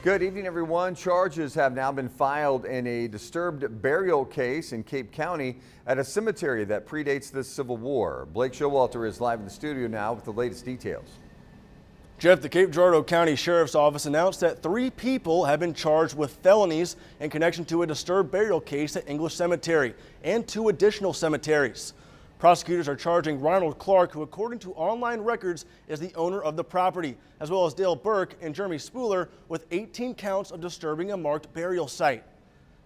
Good evening, everyone. Charges have now been filed in a disturbed burial case in Cape County at a cemetery that predates the Civil War. Blake Showalter is live in the studio now with the latest details. Jeff, the Cape Girardeau County Sheriff's Office announced that 3 people have been charged with felonies in connection to a disturbed burial case at English Cemetery and 2 additional cemeteries. Prosecutors are charging Ronald Clark, who according to online records is the owner of the property, as well as Dale Burke and Jeremy Spooler with 18 counts of disturbing a marked burial site.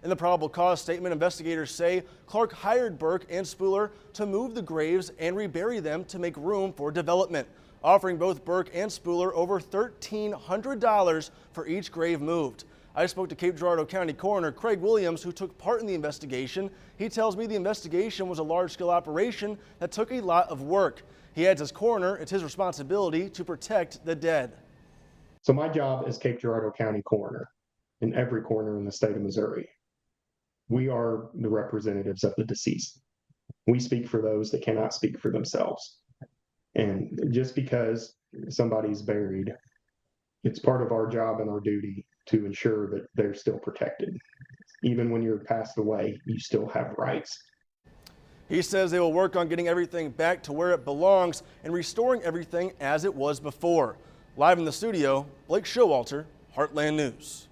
In the probable cause statement, investigators say Clark hired Burke and Spooler to move the graves and rebury them to make room for development, offering both Burke and Spooler over $1,300 for each grave moved. I spoke to Cape Girardeau County Coroner Craig Williams, who took part in the investigation. He tells me the investigation was a large-scale operation that took a lot of work. He adds, as coroner, it's his responsibility to protect the dead. So my job as Cape Girardeau County Coroner, and every coroner in the state of Missouri, we are the representatives of the deceased. We speak for those that cannot speak for themselves. And just because somebody's buried, it's part of our job and our duty to ensure that they're still protected. Even when you're passed away, you still have rights. He says they will work on getting everything back to where it belongs and restoring everything as it was before. Live in the studio, Blake Showalter, Heartland News.